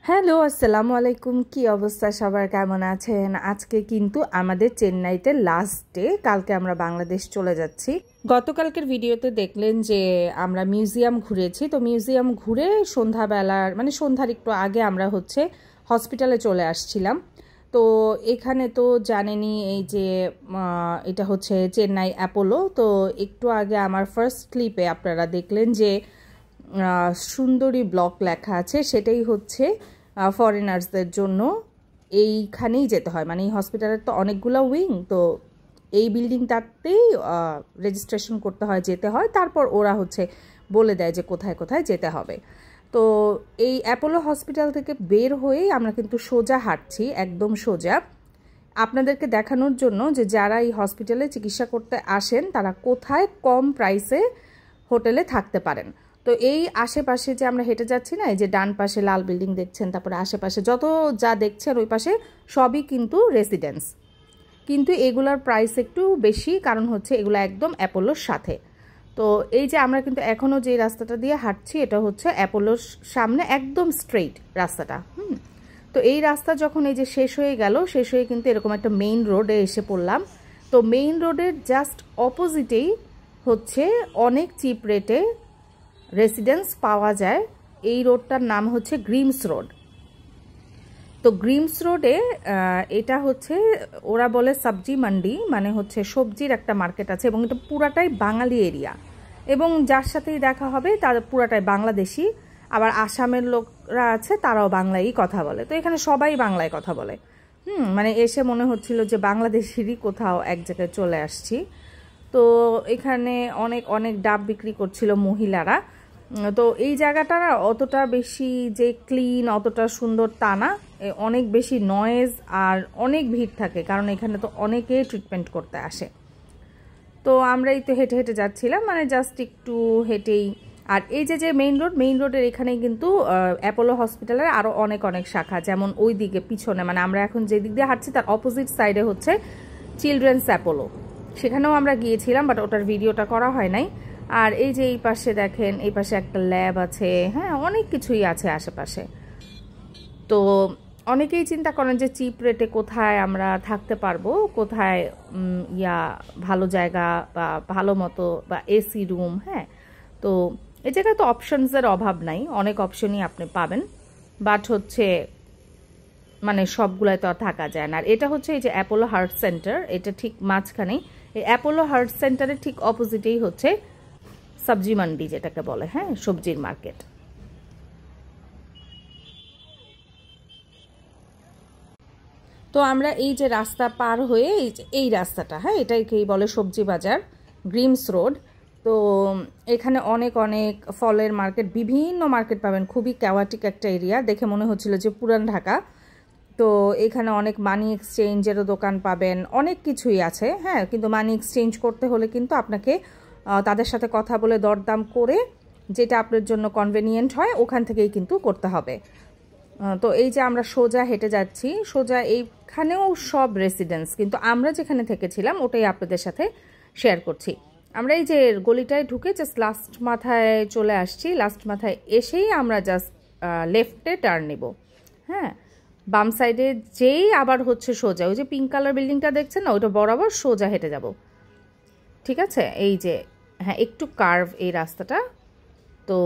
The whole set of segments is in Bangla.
হ্যালো, আসসালামু আলাইকুম। কি অবস্থা সবার, কেমন আছেন? আজকে কিন্তু আমাদের চেন্নাইতে লাস্ট ডে, কালকে আমরা বাংলাদেশ চলে যাচ্ছি। গতকালকের ভিডিওতে দেখলেন যে আমরা মিউজিয়াম ঘুরেছি। তো মিউজিয়াম ঘুরে সন্ধ্যাবেলার সন্ধ্যার একটু আগে আমরা হসপিটালে চলে আসছিলাম। তো এখানে তো জানেনই এই যে এটা হচ্ছে চেন্নাই অ্যাপোলো। তো একটু আগে আমার ফার্স্ট ক্লিপে আপনারা দেখলেন যে সুন্দরী ব্লক লেখা আছে, সেটাই হচ্ছে ফরেনার্সদের জন্য এইখানেই যেতে হয়। এই হসপিটালের তো অনেকগুলো উইং, তো এই বিল্ডিংটাতেই রেজিস্ট্রেশন করতে হয়, যেতে হয়, তারপর ওরা বলে দেয় যে কোথায় কোথায় যেতে হবে। তো এই অ্যাপোলো হসপিটাল থেকে বের হয়েই আমরা কিন্তু সোজা হাঁটছি, একদম সোজা, আপনাদেরকে দেখানোর জন্য যে যারা এই হসপিটালে চিকিৎসা করতে আসেন তারা কোথায় কম প্রাইসে হোটেলে থাকতে পারেন। তো এই আশেপাশে যে আমরা হেঁটে যাচ্ছি না, এই যে ডান পাশে লাল বিল্ডিং দেখছেন, তারপরে আশেপাশে যত যা দেখছেন ওই পাশে সবই কিন্তু রেসিডেন্স, কিন্তু এগুলার প্রাইস একটু বেশি, কারণ এগুলো একদম অ্যাপোলোর সাথে। তো এই যে আমরা কিন্তু এখনও যে রাস্তাটা দিয়ে হাঁটছি এটা হচ্ছে অ্যাপোলোর সামনে একদম স্ট্রেইট রাস্তাটা। তো এই রাস্তা যখন এই যে শেষ হয়ে গেল, শেষ হয়ে কিন্তু এরকম একটা মেইন রোডে এসে পড়লাম। তো মেইন রোডের জাস্ট অপোজিটেই অনেক চিপ রেটে রেসিডেন্স পাওয়া যায়। এই রোডটার নাম হচ্ছে গ্রিমস রোড। তো গ্রিমস রোডে এটা ওরা বলে সবজি মান্ডি, সবজির একটা মার্কেট আছে, এবং এটা পুরাটাই বাঙালি এরিয়া, এবং যার সাথেই দেখা হবে তার পুরাটাই বাংলাদেশি। আবার আসামের লোকরা আছে, তারাও বাংলায় কথা বলে। তো এখানে সবাই বাংলায় কথা বলে। এসে মনে হচ্ছিল যে বাংলাদেশেরই কোথাও এক জায়গায় চলে আসছি। তো এখানে অনেক অনেক ডাব বিক্রি করছিল মহিলারা। তো এই জায়গাটা অতটা বেশি যে ক্লিন, অতটা সুন্দর তা না, অনেক বেশি নয়েজ আর অনেক ভিড় থাকে, কারণ এখানে তো অনেকে ট্রিটমেন্ট করতে আসে। তো আমরাই তো হেঁটে হেঁটে যাচ্ছিলাম, জাস্ট একটু হেঁটেই। আর এই যে মেইন রোডের এখানেই কিন্তু অ্যাপোলো হসপিটালের আরও অনেক অনেক শাখা, যেমন ওই দিকে পিছনে আমরা এখন যে দিক দিয়ে হাঁটছি তার অপোজিট সাইডে চিলড্রেন্স অ্যাপোলো, সেখানেও আমরা গিয়েছিলাম, বাট ওটার ভিডিওটা করা হয় নাই। আর এই যে এই পাশে দেখেন, এই পাশে একটা ল্যাব আছে, অনেক কিছুই আছে আশেপাশে। তো অনেকেই চিন্তা করেন যে চিপ রেটে কোথায় আমরা থাকতে পারবো, কোথায় ভালো জায়গা বা ভালো মতো বা এসি রুম। তো এই জায়গায় তো অপশনসের অভাব নাই, অনেক অপশনই আপনি পাবেন, বাট সবগুলাই তো আর থাকা যায় না। আর এটা এই যে অ্যাপোলো হার্ট সেন্টার, এটা ঠিক মাঝখানেই। এই অ্যাপোলো হার্ট সেন্টারের ঠিক অপোজিটেই সবজি মান্ডি যেটাকে বলে, সবজির মার্কেট। তো আমরা এই যে রাস্তা পার হয়ে এই রাস্তাটা, এটাকেই বলে সবজি বাজার, গ্রিমস রোড। তো এখানে অনেক অনেক ফলের মার্কেট, বিভিন্ন মার্কেট পাবেন, খুবই ক্যাওয়াটিক একটা এরিয়া, দেখে মনে হচ্ছিল যে পুরান ঢাকা। তো এখানে অনেক মানি এক্সচেঞ্জেরও দোকান পাবেন, অনেক কিছুই আছে। কিন্তু মানি এক্সচেঞ্জ করতে হলে কিন্তু আপনাকে তাদের সাথে কথা বলে দরদাম করে যেটা আপনার জন্য কনভেনিয়েন্ট হয় ওখান থেকেই কিন্তু করতে হবে। তো এই যে আমরা সোজা হেঁটে যাচ্ছি, সোজা এইখানেও সব রেসিডেন্স, কিন্তু আমরা যেখানে থেকেছিলাম ওটাই আপনাদের সাথে শেয়ার করছি। আমরা এই যে গলিটায় ঢুকে জাস্ট লাস্ট মাথায় চলে আসছি, লাস্ট মাথায় এসেই আমরা জাস্ট লেফটে টার্ন নেব। বাম সাইডে যেই আবার সোজা ওই যে পিঙ্ক কালার বিল্ডিংটা দেখছেন না, ওইটা বরাবর সোজা হেঁটে যাব, ঠিক আছে? এই যে একটু কার্ভ এই রাস্তাটা। তো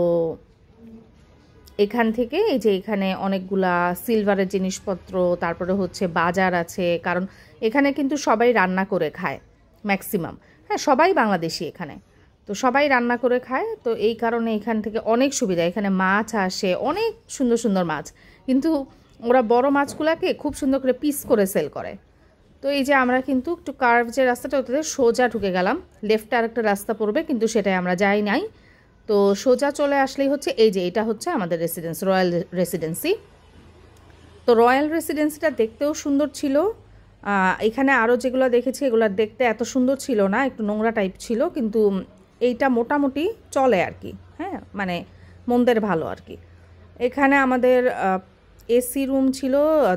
এখান থেকে এই যে এখানে অনেকগুলা সিলভারের জিনিসপত্র, তারপরে বাজার আছে, কারণ এখানে কিন্তু সবাই রান্না করে খায় ম্যাক্সিমাম। সবাই বাংলাদেশি এখানে, তো সবাই রান্না করে খায়। তো এই কারণে এখান থেকে অনেক সুবিধা, এখানে মাছ আসে, অনেক সুন্দর সুন্দর মাছ, কিন্তু ওরা বড় মাছগুলাকে খুব সুন্দর করে পিস করে সেল করে। তো এই যে আমরা কিন্তু একটু কার্ভ যে রাস্তাটা ওটাতে সোজা ঢুকে গেলাম, লেফটে আরেকটা রাস্তা পড়বে, কিন্তু সেটাই আমরা যাই নাই। তো সোজা চলে আসলেই এই যে এটা আমাদের রেসিডেন্স, রয়্যাল রেসিডেন্সি। তো রয়্যাল রেসিডেন্সিটা দেখতেও সুন্দর ছিল। এখানে আরও যেগুলো দেখেছি এগুলো দেখতে এত সুন্দর ছিল না, একটু নোংরা টাইপ ছিল, কিন্তু এইটা মোটামুটি চলে আর কি, মন্দের ভালো আর কি। এখানে আমাদের এসি রুম ছিল,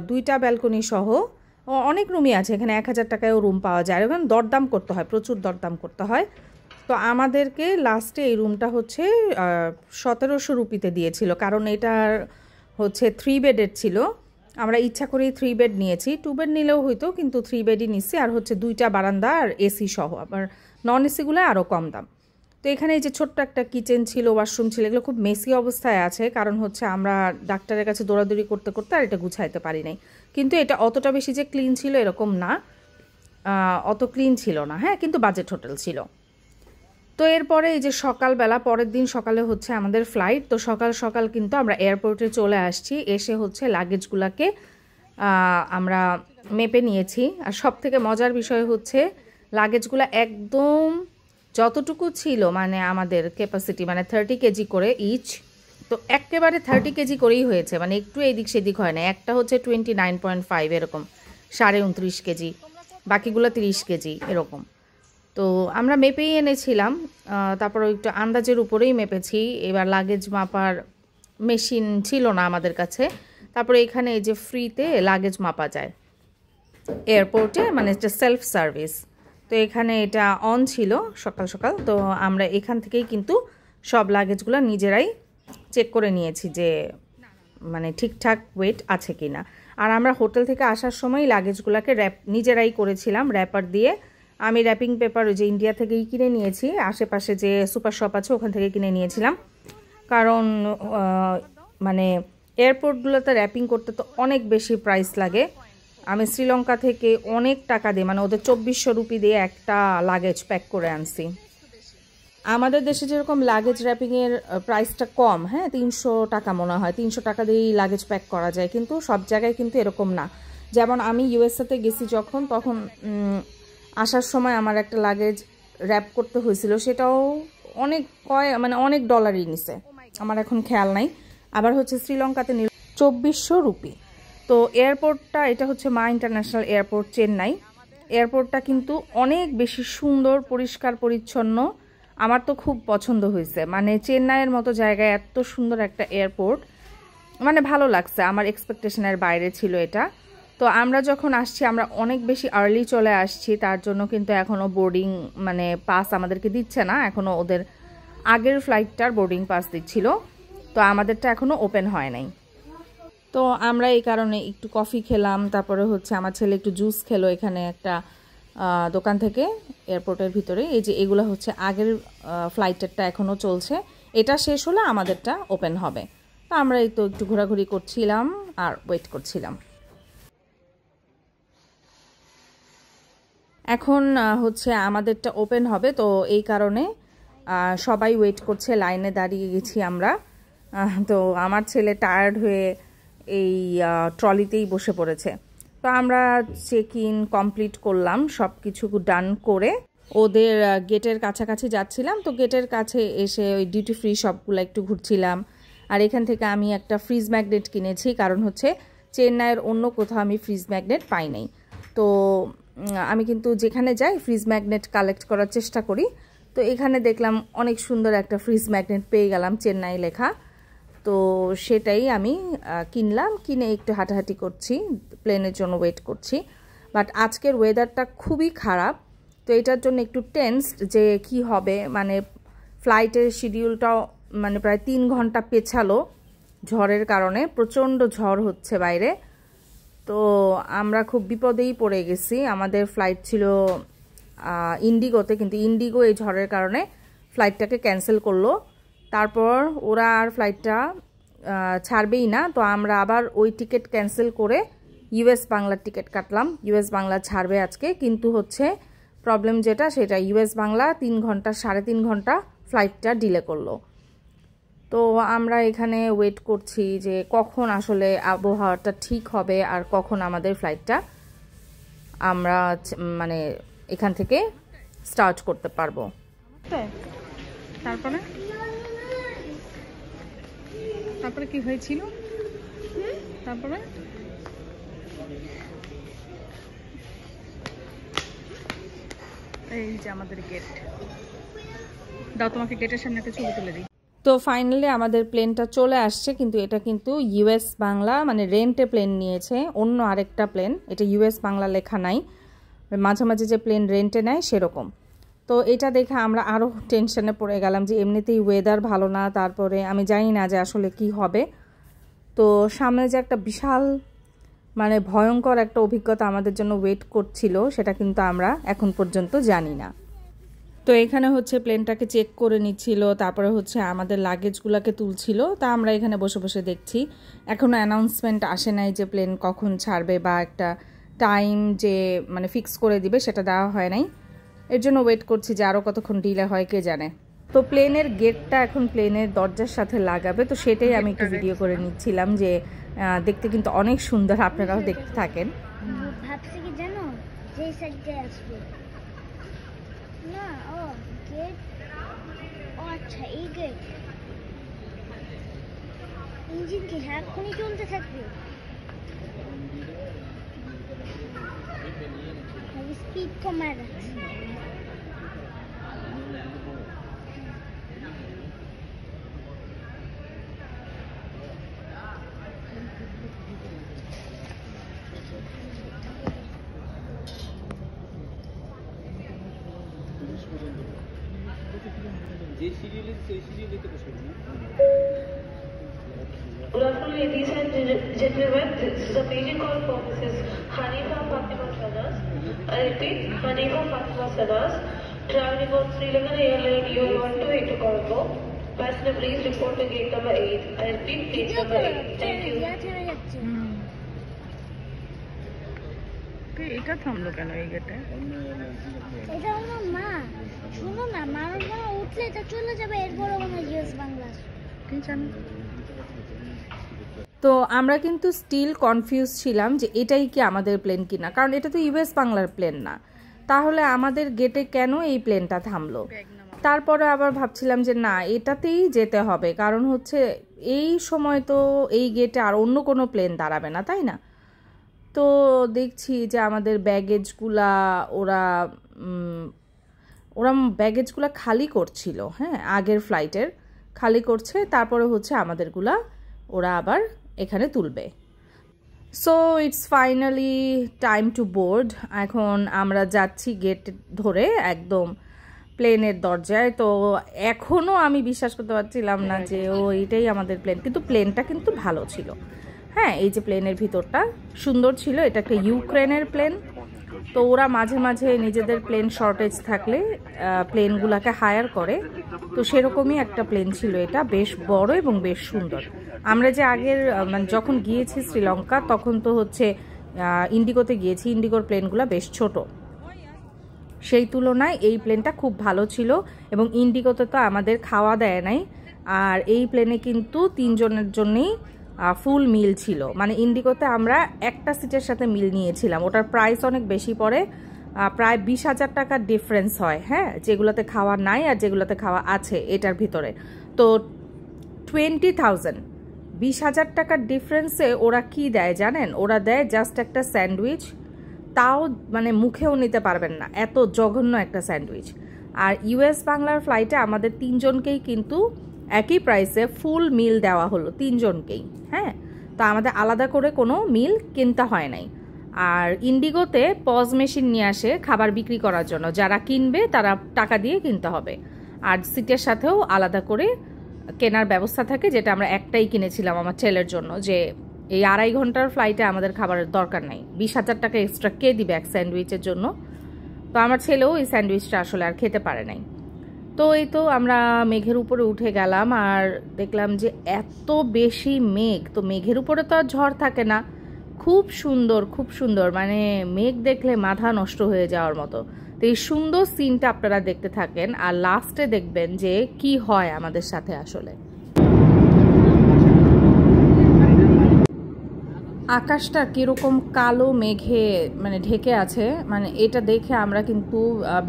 2টা ব্যালকনি সহ, অনেক রুমই আছে এখানে। 1000 টাকায়ও রুম পাওয়া যায়, ওখানে দরদাম করতে হয়, প্রচুর দরদাম করতে হয়। তো আমাদেরকে লাস্টে এই রুমটা 1700 রুপিতে দিয়েছিল, কারণ এটার হচ্ছে 3 বেডের ছিল। আমরা ইচ্ছা করেই 3 বেড নিয়েছি, 2 বেড নিলেও হইতো, কিন্তু 3 বেডই নিচ্ছি। আর হচ্ছে 2টা বারান্দা আর এসি সহ, আবার নন এসিগুলো আরও কম দাম। তো এখানে এই যে ছোট্ট একটা কিচেন ছিল, ওয়াশরুম ছিল, এগুলো খুব মেসি অবস্থায় আছে, কারণ হচ্ছে আমরা ডাক্তারের কাছে দৌড়াদৌড়ি করতে করতে আর এটা গুছাইতে পারি নাই। কিন্তু এটা অতটা বেশি যে ক্লিন ছিল এরকম না, অত ক্লিন ছিল না, হ্যাঁ, কিন্তু বাজেট হোটেল ছিল। তো এরপরে এই যে সকালবেলা, পরের দিন সকালে হচ্ছে আমাদের ফ্লাইট। তো সকাল সকাল কিন্তু আমরা এয়ারপোর্টে চলে আসছি, এসে হচ্ছে লাগেজগুলোকে আমরা মেপে নিয়েছি। আর সব থেকে মজার বিষয় হচ্ছে লাগেজগুলো একদম যতটুকু ছিল, মানে আমাদের ক্যাপাসিটি, মানে 30 কেজি করে ইচ। তো একেবারে 30 কেজি করেই হয়েছে, মানে একটু এদিক সেদিক হয় না। একটা হচ্ছে 29.5 এরকম, 29.5 কেজি, বাকিগুলো 30 কেজি এরকম। তো আমরা মেপেই এনেছিলাম, তারপর একটু আন্দাজের উপরেই মেপেছি। এবার লাগেজ মাপার মেশিন ছিল না আমাদের কাছে। তারপরে এখানে এই যে ফ্রিতে লাগেজ মাপা যায় এয়ারপোর্টে, মানে এটা সেলফ সার্ভিস। তো এখানে এটা অন ছিল সকাল সকাল। তো আমরা এখান থেকেই কিন্তু সব লাগেজগুলো নিজেরাই চেক করে নিয়েছি যে মানে ঠিকঠাক ওয়েট আছে কি না। আর আমরা হোটেল থেকে আসার সময় লাগেজগুলোকে নিজেরাই করেছিলাম র্যাপার দিয়ে। আমি র্যাপিং পেপার ওই যে ইন্ডিয়া থেকেই কিনে নিয়েছি, আশেপাশে যে সুপার শপ আছে ওখান থেকে কিনে নিয়েছিলাম, কারণ মানে এয়ারপোর্টগুলোতে র্যাপিং করতে তো অনেক বেশি প্রাইস লাগে। আমি শ্রীলঙ্কা থেকে অনেক টাকা দিয়ে, মানে ওদের 2400 রুপি দিয়ে একটা লাগেজ প্যাক করে আনছি। আমাদের দেশে যেরকম লাগেজ র্যাপিংয়ের প্রাইসটা কম, হ্যাঁ, 300 টাকা মনে হয়, 300 টাকা দিয়েই লাগেজ প্যাক করা যায়, কিন্তু সব জায়গায় কিন্তু এরকম না। যেমন আমি ইউএসএতে গেছি যখন, তখন আসার সময় আমার একটা লাগেজ র্যাপ করতে হয়েছিল, সেটাও অনেক মানে অনেক ডলারই নিছে, আমার এখন খেয়াল নাই। আবার হচ্ছে শ্রীলঙ্কাতে 2400 রুপি। তো এয়ারপোর্টটা, এটা হচ্ছে মা ইন্টারন্যাশনাল এয়ারপোর্ট চেন্নাই। এয়ারপোর্টটা কিন্তু অনেক বেশি সুন্দর, পরিষ্কার পরিচ্ছন্ন, আমার তো খুব পছন্দ হয়েছে। মানে চেন্নাইয়ের মতো জায়গায় এত সুন্দর একটা এয়ারপোর্ট, মানে ভালো লাগছে, আমার এক্সপেকটেশনের বাইরে ছিল এটা। তো আমরা যখন আসছি আমরা অনেক বেশি আর্লি চলে আসছি, তার জন্য কিন্তু এখনও বোর্ডিং মানে পাস আমাদেরকে দিচ্ছে না, এখনও ওদের আগের ফ্লাইটটার বোর্ডিং পাস দিচ্ছিল, তো আমাদেরটা এখনও ওপেন হয় নাই। তো আমরা এই কারণে একটু কফি খেলাম, তারপরে হচ্ছে আমার ছেলে একটু জুস খেলো এখানে একটা দোকান থেকে এয়ারপোর্টের ভিতরে। এই যে এগুলো হচ্ছে আগের ফ্লাইটেরটা এখনও চলছে, এটা শেষ হলে আমাদেরটা ওপেন হবে। তো আমরা এই তো একটু ঘোরাঘুরি করছিলাম আর ওয়েট করছিলাম। এখন হচ্ছে আমাদেরটা ওপেন হবে, তো এই কারণে সবাই ওয়েট করছে, লাইনে দাঁড়িয়ে গেছি আমরা। তো আমার ছেলে টায়ার্ড হয়ে এই ট্রলিতেই বসে পড়েছে। তো আমরা চেক ইন কমপ্লিট করলাম, সব কিছু ডান করে ওদের গেটের কাছাকাছি যাচ্ছিলাম। তো গেটের কাছে এসে ওই ডিউটি ফ্রি শপগুলো একটু ঘুরছিলাম। আর এখান থেকে আমি একটা ফ্রিজ ম্যাগনেট কিনেছি, কারণ হচ্ছে চেন্নাইয়ের অন্য কোথাও আমি ফ্রিজ ম্যাগনেট পাই নাই। তো আমি কিন্তু যেখানে যাই ফ্রিজ ম্যাগনেট কালেক্ট করার চেষ্টা করি। তো এখানে দেখলাম অনেক সুন্দর একটা ফ্রিজ ম্যাগনেট পেয়ে গেলাম, চেন্নাই লেখা। তো সেটাই আমি কিনলাম, কিনে একটু হাঁটাহাঁটি করছি, প্লেনের জন্য ওয়েট করছি। বাট আজকের ওয়েদারটা খুবই খারাপ, তো এটার জন্য একটু টেন্সড যে কি হবে। মানে ফ্লাইটের শিডিউলটাও মানে প্রায় 3 ঘন্টা পেছালো ঝড়ের কারণে, প্রচণ্ড ঝড় হচ্ছে বাইরে। তো আমরা খুব বিপদেই পড়ে গেছি। আমাদের ফ্লাইট ছিল ইন্ডিগোতে, কিন্তু ইন্ডিগো এই ঝড়ের কারণে ফ্লাইটটাকে ক্যান্সেল করলো। তারপর ওরা আর ফ্লাইটটা ছাড়বেই না, তো আমরা আবার ওই টিকিট ক্যান্সেল করে ইউএস বাংলার টিকিট কাটলাম। ইউএস বাংলা ছাড়বে আজকে, কিন্তু হচ্ছে প্রবলেম যেটা সেটা ইউএস বাংলা 3 ঘন্টা 3.5 ঘন্টা ফ্লাইটটা ডিলে করলো। তো আমরা এখানে ওয়েট করছি যে কখন আসলে আবহাওয়াটা ঠিক হবে আর কখন আমাদের ফ্লাইটটা আমরা মানে এখান থেকে স্টার্ট করতে পারবো। তারপরে তারপরে কি হয়েছিল? তারপরে এই যে আমাদের গেট, দাও তোমাকে গেটের সামনে একটা ছবি তুলে দিই। তো ফাইনালি আমাদের প্লেনটা চলে আসছে, কিন্তু এটা কিন্তু ইউএস বাংলা মানে রেন্টে প্লেন নিয়েছে, অন্য আরেকটা প্লেন, এটা ইউএস বাংলা লেখা নাই, মাঝে মাঝে যে প্লেন রেন্টে নেয় সেরকম। তো এটা দেখে আমরা আরও টেনশনে পড়ে গেলাম যে এমনিতেই ওয়েদার ভালো না, তারপরে আমি জানি না যে আসলে কি হবে। তো সামনে যে একটা বিশাল মানে ভয়ঙ্কর একটা অভিজ্ঞতা আমাদের জন্য ওয়েট করছিল সেটা কিন্তু আমরা এখন পর্যন্ত জানি না। তো এখানে হচ্ছে প্লেনটাকে চেক করে নিচ্ছিল, তারপরে হচ্ছে আমাদের লাগেজগুলোকে তুলছিল, তা আমরা এখানে বসে বসে দেখছি। এখনও অ্যানাউন্সমেন্ট আসে নাই যে প্লেন কখন ছাড়বে বা একটা টাইম যে মানে ফিক্স করে দিবে সেটা দেওয়া হয় নাই। এর জন্য ওয়েট করছি যে আরও কতক্ষণ ডিলে হয় কে জানে। তো প্লেনের গেটটা এখন প্লেনের দরজার সাথে লাগাবে, তো সেটাই আমি একটু ভিডিও করে নিচ্ছিলাম যে দেখতে কিন্তু অনেক সুন্দর, আপনারাও দেখতে থাকেন। ভাবছি কি জানো যে সাইডে আসবে না, ও গেট, ও আচ্ছা এই গেট, ইঞ্জিন কি এখনই চলতে থাকবে, স্পিড কমায় রাখছে। Good afternoon, ladies and gentlemen. This is a paging call for Mrs. Hanifa Fatima Sanas. I repeat, Hanifa Fatima Sanas, traveling on Sri Lankan Airline UL128 to Colombo. Passenger, please report to gate number 8. I repeat, gate number 8. Thank you. এটা থামলো কেন এই গেটে? এটা হলো মা, শুনো না, মানুষ যেন উঠলে এটা চলে যাবে, এরপর মনে হয় ইউএস বাংলা। কি জানো? তো আমরা কিন্তু স্টিল কনফিউজ ছিলাম যে এটাই কি আমাদের প্লেন কিনা, কারণ এটা তো ইউএস বাংলার প্লেন না, তাহলে আমাদের গেটে কেন এই প্লেনটা থামলো। তারপরে আবার ভাবছিলাম যে না, এটাতেই যেতে হবে, কারণ হচ্ছে এই সময় তো এই গেটে আর অন্য কোনো প্লেন দাঁড়াবে না, তাই না? তো দেখছি যে আমাদের ব্যাগেজগুলা ওরা ব্যাগেজগুলা খালি করছিল, হ্যাঁ, আগের ফ্লাইটের খালি করছে, তারপরে হচ্ছে আমাদেরগুলা ওরা আবার এখানে তুলবে। So it's finally time to board. এখন আমরা যাচ্ছি গেট ধরে একদম প্লেনের দরজায়। তো এখনও আমি বিশ্বাস করতে পারছিলাম না যে এটাই আমাদের প্লেন, কিন্তু প্লেনটা কিন্তু ভালো ছিল। হ্যাঁ, এই যে প্লেনের ভিতরটা সুন্দর ছিল, এটা একটা ইউক্রেনের প্লেন। তো ওরা মাঝে মাঝে নিজেদের প্লেন শর্টেজ থাকলে প্লেনগুলোকে হায়ার করে, তো সেরকমই একটা প্লেন ছিল এটা, বেশ বড় এবং বেশ সুন্দর। আমরা যে আগের মানে যখন গিয়েছি শ্রীলঙ্কা তখন তো হচ্ছে ইন্ডিগোতে গিয়েছি, ইন্ডিগোর প্লেনগুলো বেশ ছোট, সেই তুলনায় এই প্লেনটা খুব ভালো ছিল। এবং ইন্ডিগোতে তো আমাদের খাওয়া দেয় নাই, আর এই প্লেনে কিন্তু 3 জনের জন্যই ফুল মিল ছিল। মানে ইন্ডিগোতে আমরা একটা সিটের সাথে মিল নিয়েছিলাম, ওটার প্রাইস অনেক বেশি পড়ে, প্রায় 20,000 টাকার ডিফারেন্স হয়, হ্যাঁ, যেগুলোতে খাওয়া নাই আর যেগুলোতে খাওয়া আছে এটার ভিতরে। তো 20,000, 20,000 টাকার ডিফারেন্সে ওরা কি দেয় জানেন? ওরা দেয় জাস্ট একটা স্যান্ডউইচ, তাও মানে মুখেও নিতে পারবেন না, এত জঘন্য একটা স্যান্ডউইচ। আর ইউএস বাংলার ফ্লাইটে আমাদের 3 জনকেই কিন্তু একই প্রাইসে ফুল মিল দেওয়া হলো, 3 জনকেই, হ্যাঁ। তো আমাদের আলাদা করে কোনো মিল কিনতে হয় নাই। আর ইন্ডিগোতে পজ মেশিন নিয়ে আসে খাবার বিক্রি করার জন্য, যারা কিনবে তারা টাকা দিয়ে কিনতে হবে। আর সিটের সাথেও আলাদা করে কেনার ব্যবস্থা থাকে, যেটা আমরা একটাই কিনেছিলাম আমার ছেলের জন্য, যে এই 2.5 ঘন্টার ফ্লাইটে আমাদের খাবারের দরকার নাই, 20,000 টাকা এক্সট্রা কে দিবে এক স্যান্ডউইচের জন্য। তো আমার ছেলেও এই স্যান্ডউইচটা আসলে আর খেতে পারে নাই। তো এই তো আমরা মেঘের উপরে উঠে গেলাম, আর দেখলাম যে এত বেশি মেঘ, তো মেঘের উপরে তো আর ঝড় থাকে না, খুব সুন্দর খুব সুন্দর, মানে মেঘ দেখলে মাথা নষ্ট হয়ে যাওয়ার মতো। তো এই সুন্দর সিনটা আপনারা দেখতে থাকেন, আর লাস্টে দেখবেন যে কি হয় আমাদের সাথে আসলে। আকাশটা কিরকম কালো মেঘে মানে ঢেকে আছে, মানে এটা দেখে আমরা কিন্তু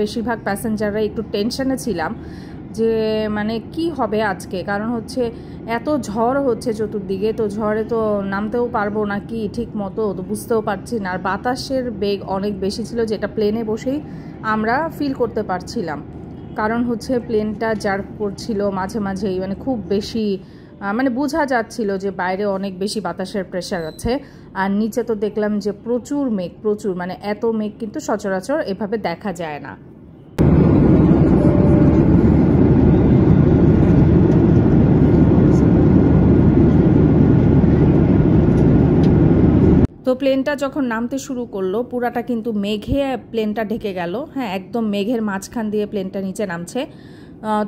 বেশিরভাগ প্যাসেঞ্জাররা একটু টেনশনে ছিলাম যে মানে কি হবে আজকে, কারণ হচ্ছে এত ঝড় হচ্ছে চতুর্দিকে, তো ঝড়ে তো নামতেও পারবো না কি ঠিক মতো, তো বুঝতেও পারছি না। আর বাতাসের বেগ অনেক বেশি ছিল, যেটা প্লেনে বসেই আমরা ফিল করতে পারছিলাম, কারণ হচ্ছে প্লেনটা জার্ক করছিল মাঝে মাঝেই, মানে খুব বেশি, মানে বোঝা যাচ্ছিল যে বাইরে অনেক বেশি বাতাসের প্রেশার আছে। আর নিচে তো দেখলাম যে প্রচুর মেঘ, প্রচুর, মানে এত মেঘ কিন্তু সচরাচর এভাবে দেখা যায় না। প্লেনটা যখন নামতে শুরু করলো পুরাটা কিন্তু মেঘে প্লেনটা ঢেকে গেল। হ্যাঁ, একদম মেঘের মাঝখান দিয়ে প্লেনটা নিচে নামছে।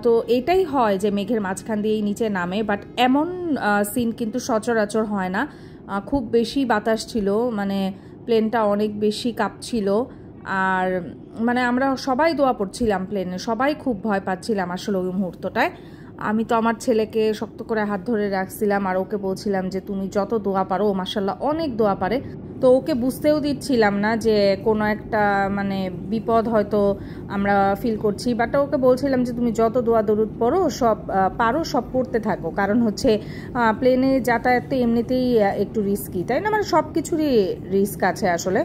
তো এটাই হয় যে মেঘের মাঝখান দিয়েই নিচে নামে, বাট এমন সিন কিন্তু সচরাচর হয় না। খুব বেশি বাতাস ছিল, মানে প্লেনটা অনেক বেশি কাঁপছিল। আর মানে আমরা সবাই দোয়া পড়ছিলাম প্লেনে, সবাই খুব ভয় পাচ্ছিলাম আসলে ওই মুহূর্তটায়। আমি তো আমার ছেলেকে শক্ত করে হাত ধরে রাখছিলাম আর ওকে বলছিলাম যে তুমি যত দোয়া পারো, ও মাশাআল্লাহ অনেক দোয়া পারে। তো ওকে বুঝতেও দিচ্ছিলাম না যে কোনো একটা মানে বিপদ হয়তো আমরা ফিল করছি, বাট ওকে বলছিলাম যে তুমি যত দোয়া দরুদ পড়ো সব পারো সব পড়তে থাকো, কারণ হচ্ছে প্লেনে যাতায়াত তো এমনিতেই একটু রিস্কি, তাই না, মানে সব কিছুরই রিস্ক আছে আসলে।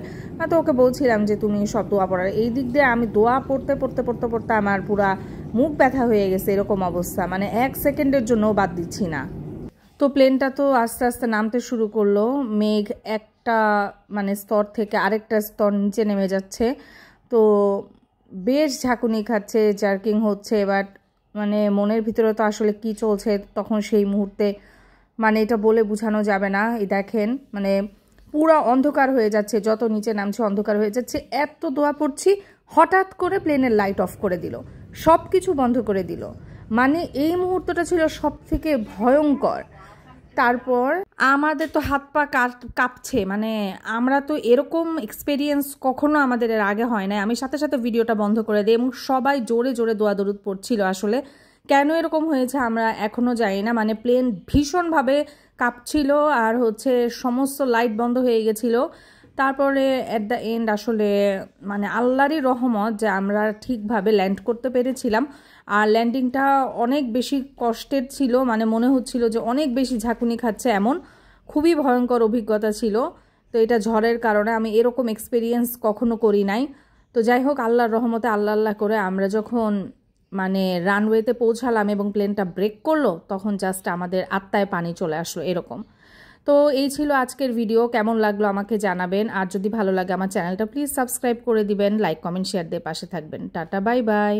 তো ওকে বলছিলাম যে তুমি সব দোয়া পড়ার। এই দিক দিয়ে আমি দোয়া পড়তে পড়তে পড়তে পড়তে আমার পুরা মুখ ব্যথা হয়ে গেছে, এরকম অবস্থা, মানে 1 সেকেন্ডের জন্য বাদ দিচ্ছি না। তো প্লেনটা তো আস্তে আস্তে নামতে শুরু করলো, মেঘ একটা মানে স্তর থেকে আরেকটা স্তর নিচে নেমে যাচ্ছে। তো বেশ ঝাঁকুনি খাচ্ছে, জার্কিং হচ্ছে, বাট মানে মনের ভিতরে তো আসলে কি চলছে তখন সেই মুহূর্তে মানে এটা বলে বোঝানো যাবে না। এই দেখেন মানে পুরা অন্ধকার হয়ে যাচ্ছে, যত নিচে নামছে অন্ধকার হয়ে যাচ্ছে। এত দোয়া পড়ছি, হঠাৎ করে প্লেনের লাইট অফ করে দিল, সব কিছু বন্ধ করে দিল। মানে এই মুহূর্তটা ছিল সব থেকে ভয়ঙ্কর। তারপর আমাদের তো হাত পা কাঁপছে, মানে আমরা তো এরকম এক্সপেরিয়েন্স কখনো আমাদের এর আগে হয় না। আমি সাথে সাথে ভিডিওটা বন্ধ করে দিই এবং সবাই জোরে জোরে দোয়া দরুদ পড়ছিল। আসলে কেন এরকম হয়েছে আমরা এখনও জানি না, মানে প্লেন ভীষণভাবে কাঁপছিল আর হচ্ছে সমস্ত লাইট বন্ধ হয়ে গেছিল। তারপরে অ্যাট দ্য এন্ড আসলে মানে আল্লাহরই রহমত যে আমরা ঠিকভাবে ল্যান্ড করতে পেরেছিলাম। আর ল্যান্ডিংটা অনেক বেশি কষ্টের ছিল, মানে মনে হচ্ছিল যে অনেক বেশি ঝাঁকুনি খাচ্ছে, এমন খুবই ভয়ঙ্কর অভিজ্ঞতা ছিল। তো এটা ঝড়ের কারণে আমি এরকম এক্সপিরিয়েন্স কখনো করি নাই। তো যাই হোক, আল্লাহর রহমতে আল্লাহ আল্লাহ করে আমরা যখন মানে রানওয়েতে পৌঁছালাম এবং প্লেনটা ব্রেক করলো, তখন জাস্ট আমাদের আত্মায় পানি চলে আসলো এরকম। তো এই ছিল আজকের ভিডিও, কেমন লাগলো আমাকে জানাবেন। আর যদি ভালো লাগে আমার চ্যানেলটা প্লিজ সাবস্ক্রাইব করে দিবেন, লাইক কমেন্ট শেয়ার দিয়ে পাশে থাকবেন। Tata, bye bye.